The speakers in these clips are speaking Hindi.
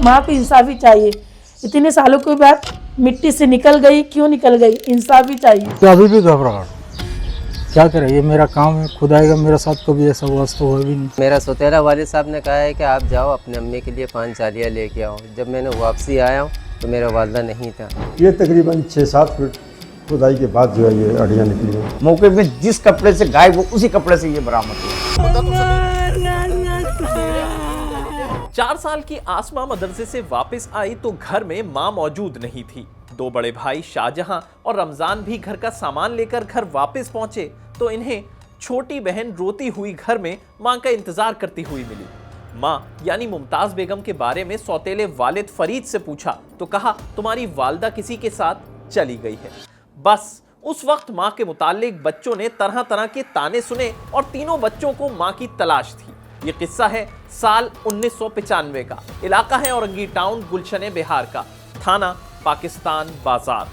माँ को इंसाफी चाहिए। इतने सालों के बाद मिट्टी से निकल गई, क्यों निकल गई, इंसाफी चाहिए। तो अभी भी घबराहट, क्या करें, ये मेरा काम है, खुद आएगा मेरे साथ, कभी ऐसा वास्तव हुआ भी नहीं। मेरा सौतेला वालिद साहब ने कहा है कि आप जाओ अपने अम्मी के लिए 5 चालियाँ लेके आओ। जब मैंने वापसी आया हूँ तो मेरा वालदा नहीं था। ये तकरीबन 6-7 फीट खुदाई के बाद जो है ये हड्डियाँ निकली हैं। मौके पे जिस कपड़े से गायब हो उसी कपड़े से ये बरामद हुआ। 4 साल की आसमा मदरसे से वापस आई तो घर में मां मौजूद नहीं थी। 2 बड़े भाई शाहजहां और रमजान भी घर का सामान लेकर घर वापस पहुंचे तो इन्हें छोटी बहन रोती हुई घर में मां का इंतजार करती हुई मिली। मां यानी मुमताज बेगम के बारे में सौतेले वालिद फरीद से पूछा तो कहा, तुम्हारी वालदा किसी के साथ चली गई है। बस उस वक्त मां के मुताल्लिक बच्चों ने तरह तरह के ताने सुने और तीनों बच्चों को मां की तलाश थी। ये किस्सा है साल 1995 का। इलाका है औरंगी टाउन, गुलशन बिहार का। थाना पाकिस्तान बाजार।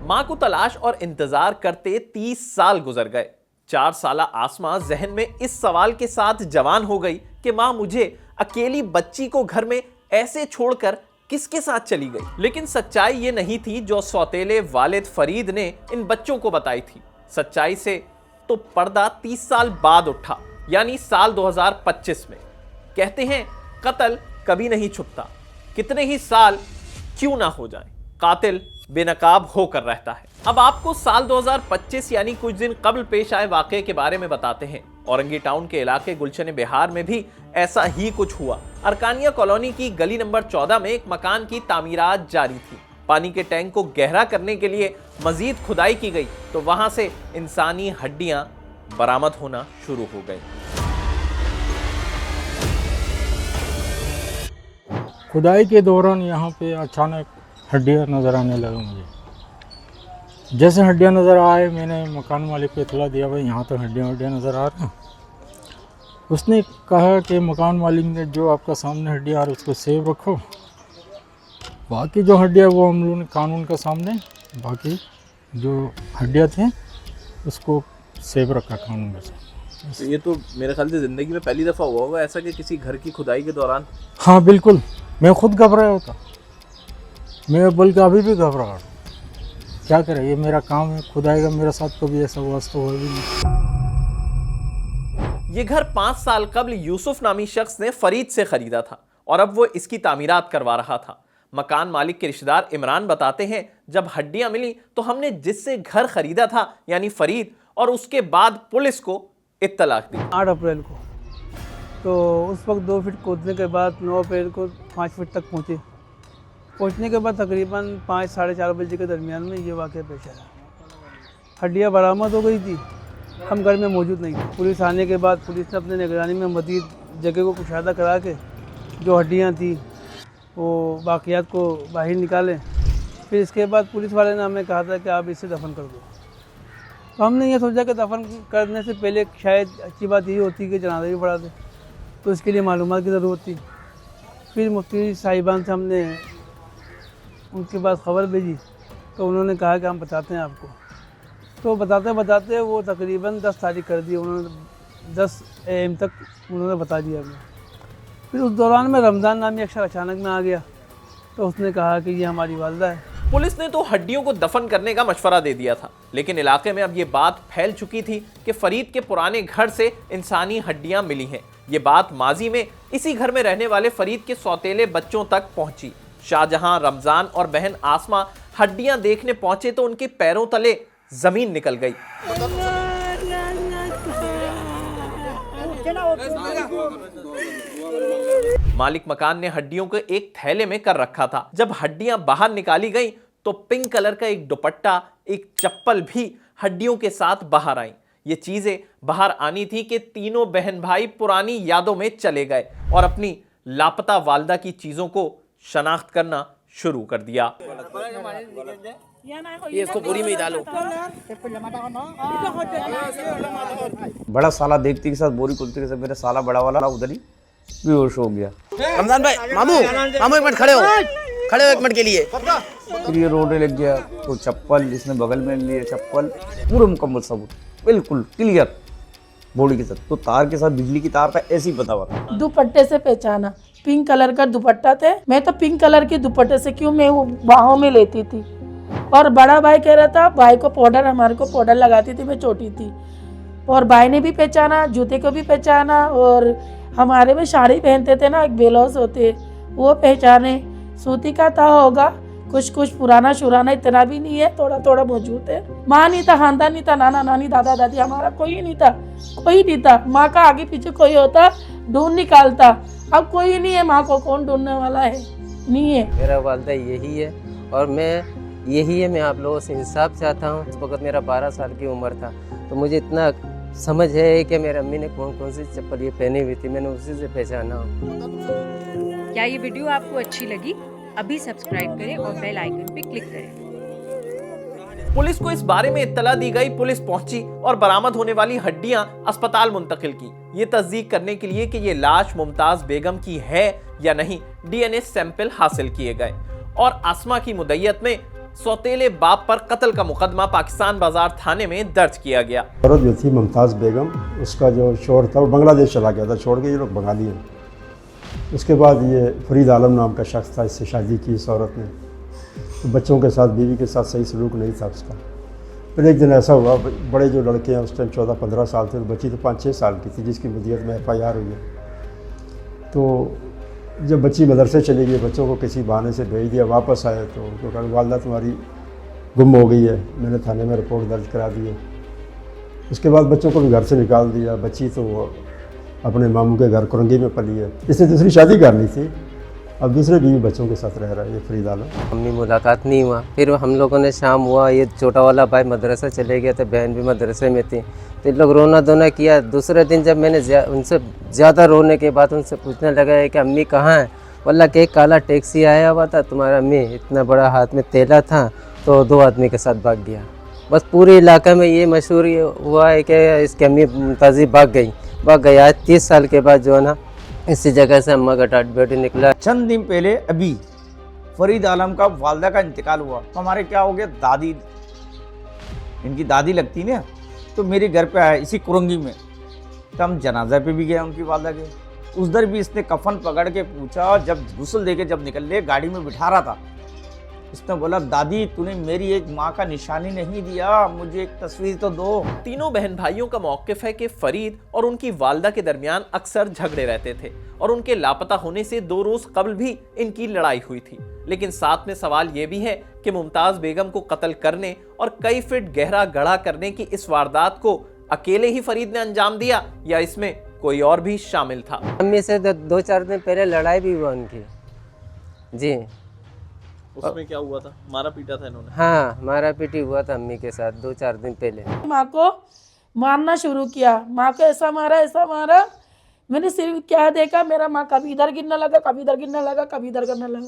मां को तलाश और इंतजार करते 30 साल गुजर गए। 4 साला आसमा जहन में इस सवाल के साथ जवान हो गई कि मां मुझे अकेली बच्ची को घर में ऐसे छोड़कर किसके साथ चली गई। लेकिन सच्चाई ये नहीं थी जो सौतेले वालिद फरीद ने इन बच्चों को बताई थी। सच्चाई से तो पर्दा 30 साल बाद उठा, यानी साल 2025 में। कहते हैं कत्ल कभी नहीं छुपता, कितने ही साल क्यों ना हो जाए, कातिल बेनकाब होकर रहता है। अब आपको साल 2025 यानी कुछ दिन कबल पेश आए वाकये के बारे में बताते हैं। औरंगी टाउन के इलाके गुलशन बिहार में भी ऐसा ही कुछ हुआ। अरकानिया कॉलोनी की गली नंबर 14 में एक मकान की तामीरात जारी थी। पानी के टैंक को गहरा करने के लिए मजीद खुदाई की गई तो वहां से इंसानी हड्डियां बरामद होना शुरू हो गई। खुदाई के दौरान यहाँ पे अचानक हड्डियाँ नज़र आने लगा मुझे। जैसे हड्डियाँ नज़र आए मैंने मकान मालिक को इतला दिया, भाई यहाँ तो हड्डियाँ नज़र आ रही हैं। उसने कहा कि मकान मालिक ने जो आपका सामने हड्डियाँ आ रही उसको सेव रखो, बाकी जो हड्डियाँ वो हम लोगों ने कानून के सामने, बाकी जो हड्डियाँ थी उसको सेव रखा कानून के सामने। तो ये तो मेरे ख्याल से ज़िंदगी में पहली दफ़ा हुआ होगा ऐसा कि किसी घर की खुदाई के दौरान। हाँ बिल्कुल, मैं खुद घबराया होता, मैं बल्कि अभी भी घबराहट, क्या करें, ये मेरा काम है, खुद आएगा मेरे साथ, कभी ऐसा वास्तव हुआ भी नहीं। ये घर 5 साल कबल यूसुफ नामी शख्स ने फरीद से खरीदा था और अब वो इसकी तामीरात करवा रहा था। मकान मालिक के रिश्तेदार इमरान बताते हैं, जब हड्डियां मिली तो हमने जिससे घर खरीदा था यानी फरीद, और उसके बाद पुलिस को इत्तला दी। 8 अप्रैल को तो उस वक्त 2 फीट खोदने के बाद 9 अप्रैल को 5 फीट तक पहुँचने के बाद तकरीबन 5 साढ़े 4 बजे के दरमियान में ये वाक़या पेश आया। हड्डियाँ बरामद हो गई थी, हम घर में मौजूद नहीं थे। पुलिस आने के बाद पुलिस ने अपने निगरानी में मज़ीद जगह को कुशादा करा के जो हड्डियाँ थी वो बाक़ियात को बाहर निकालें। फिर इसके बाद पुलिस वाले ने हमें कहा था कि आप इसे दफन कर दो। तो हमने ये सोचा कि दफन करने से पहले शायद अच्छी बात ये होती कि जनाजा भी पढ़ा दे, तो इसके लिए मालूमात की ज़रूरत थी। फिर मुफ्ती साहिबान से हमने उनके पास ख़बर भेजी तो उन्होंने कहा कि हम बताते हैं आपको। तो बताते बताते वो तकरीबन 10 तारीख कर दी उन्होंने, 10 AM तक उन्होंने बता दिया हमें। फिर उस दौरान में रमज़ान नामी अक्षर अचानक में आ गया तो उसने कहा कि ये हमारी वालदा है। पुलिस ने तो हड्डियों को दफन करने का मशवरा दे दिया था, लेकिन इलाके में अब ये बात फैल चुकी थी कि फरीद के पुराने घर से इंसानी हड्डियां मिली हैं। ये बात माजी में इसी घर में रहने वाले फरीद के सौतेले बच्चों तक पहुंची। शाहजहां, रमजान और बहन आसमा हड्डियां देखने पहुंचे तो उनके पैरों तले जमीन निकल गई। मालिक मकान ने हड्डियों को एक थैले में कर रखा था। जब हड्डियां बाहर निकाली गई तो पिंक कलर का एक दुपट्टा, एक चप्पल भी हड्डियों के साथ बाहर आई। ये चीजें बाहर आनी थी कि तीनों बहन भाई पुरानी यादों में चले गए और अपनी लापता वालदा की चीजों को शनाख्त करना शुरू कर दिया। ये इसको बोरी में ही डालो। बड़ा साला देखती के साथ बोरी खुलती के साथ मेरा साला बड़ा वाला उधर ही बेहोश हो गया। रमजान भाई, मामू एक मिनट खड़े हो, खड़े हो एक मिनट के लिए। फिर ये रोने लग गया तो चप्पल इसने बगल में लिए, चप्पल पूरा मुकम्मल सबूत बिल्कुल क्लियर बॉडी के साथ। तो तार के साथ बिजली की तार था, ऐसे ही पता हुआ। दुपट्टे से पहचाना, पिंक कलर का दुपट्टा थे। मैं तो पिंक कलर के दुपट्टे से क्यों मैं वो बाहों में लेती थी। और बड़ा भाई कह रहा था भाई को पाउडर, हमारे को पाउडर लगाती थी, मैं छोटी थी। और भाई ने भी पहचाना, जूते को भी पहचाना, और हमारे में साड़ी पहनते थे ना, एक बेलौस होते, वो पहचाने। सूती का था होगा, कुछ पुराना शुराना इतना भी नहीं है, थोड़ा थोड़ा मौजूद है। माँ नहीं था, खानदान नहीं था, नाना नानी दादा दादी हमारा कोई नहीं था, कोई नहीं था। माँ का आगे पीछे कोई होता ढूंढ निकालता, अब कोई नहीं है। माँ को कौन ढूंढने वाला है, नहीं है। मेरा वालदा यही है और मैं आप लोगों से इंसाफ चाहता हूँ। उस वक्त मेरा 12 साल की उम्र था, तो मुझे इतना समझ है कि मेरी अम्मी ने कौन कौन सी चप्पल ये पहनी हुई थी, मैंने उसी से पहचाना हूँ। क्या ये वीडियो आपको अच्छी लगी? अभी सब्सक्राइब करें और बेल आइकन पे क्लिक करें। पुलिस को इस बारे में इत्तला दी गई, पुलिस पहुंची और बरामद होने वाली हड्डियां अस्पताल मुंतकिल की, ये तस्दीक करने के लिए कि ये लाश मुमताज बेगम की है या नहीं। डीएनए सैंपल हासिल किए गए और आसमा की मुद्दइयत में सौतेले बाप पर कत्ल का मुकदमा पाकिस्तान बाजार थाने में दर्ज किया गया। औरत जो थी मुमताज़ बेगम, उसका जो शोहर था वो बांग्लादेश चला गया था, छोड़ के ये लोग बंगाली हैं। उसके बाद ये फरीद आलम नाम का शख्स था, इससे शादी की इस औरत ने। तो बच्चों के साथ, बीवी के साथ सही सलूक नहीं था उसका। फिर एक दिन ऐसा हुआ, बड़े जो लड़के हैं उस टाइम 14-15 साल थे, तो बच्ची तो 5-6 साल की थी जिसकी मुद्दत में FIR हुई है। तो जब बच्ची मदरसे चली गई, बच्चों को किसी बहाने से भेज दिया, वापस आए तो उनको कहा वालदा तुम्हारी गुम हो गई है। मैंने थाने में रिपोर्ट दर्ज करा दी है। उसके बाद बच्चों को भी घर से निकाल दिया। बच्ची तो वो अपने मामू के घर कुरंगी में पली है। इससे दूसरी शादी करनी थी, अब दूसरे बीवी बच्चों के साथ रह रहा है ये फरीद आलम। अम्मी मुलाकात नहीं हुआ। फिर हम लोगों ने शाम हुआ, ये छोटा वाला भाई मदरसा चले गया था, बहन भी मदरसे में थी, तो इन लोग रोना धोना किया। दूसरे दिन जब मैंने उनसे ज़्यादा रोने के बाद उनसे पूछने लगा है कि अम्मी कहाँ है, वल्ला कि एक काला टैक्सी आया हुआ था, तुम्हारा अम्मी इतना बड़ा हाथ में तेला था, तो 2 आदमी के साथ भाग गया। बस पूरे इलाका में ये मशहूर हुआ है कि इसकी अम्मी मुमताज़ी भाग गई। आज 30 साल के बाद जो है ना, इसी जगह से अम्मा का टाट बेटी निकला। चंद दिन पहले अभी फरीद आलम का वालदा का इंतकाल हुआ, तो हमारे क्या हो गया, दादी, इनकी दादी लगती ना, तो मेरे घर पे आया इसी कुरंगी में, तो हम जनाजा पे भी गए उनकी वालदा के। उस दर भी इसने कफन पकड़ के पूछा, जब गुस्ल देके जब निकल ले, गाड़ी में बिठा रहा था, इसने बोला दादी तूने मेरी एक माँ का निशानी नहीं दिया, मुझे एक तस्वीर तो दो। तीनों बहन भाइयों का मौक़िफ़ है कि फरीद और उनकी वालदा के दरमियान अक्सर झगड़े रहते थे और उनके लापता होने से 2 रोज कबल भी इनकी लड़ाई हुई थी। लेकिन साथ में सवाल यह भी है कि मुमताज बेगम को कत्ल करने और कई फीट गहरा गड्ढा करने की इस वारदात को अकेले ही फरीद ने अंजाम दिया या इसमें कोई और भी शामिल था। अम्मी से 2-4 दिन पहले लड़ाई भी हुआ उनकी जी। उसमें क्या हुआ था, मारा पीटा था इन्होंने? हाँ, मारा पीटी हुआ था अम्मी के साथ 2-4 दिन पहले। माँ को मारना शुरू किया, माँ को ऐसा मारा। मैंने सिर्फ क्या देखा, मेरा माँ कभी इधर गिरने लगा, कभी इधर गिरने लगा, कभी इधर करने लगा।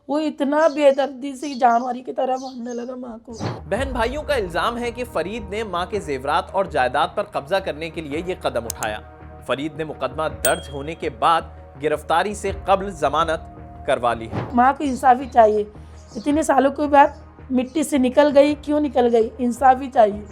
वो इतना बेदर्दी से जानवरी की तरह मारने लगा माँ को। बहन भाइयों का इल्जाम है कि फरीद ने माँ के जेवरात और जायदाद पर कब्जा करने के लिए ये कदम उठाया। फरीद ने मुकदमा दर्ज होने के बाद गिरफ्तारी से कब्ल जमानत करवा ली है। माँ को इंसाफी चाहिए, इतने सालों के बाद मिट्टी से निकल गई, क्यों निकल गई, इंसाफी चाहिए।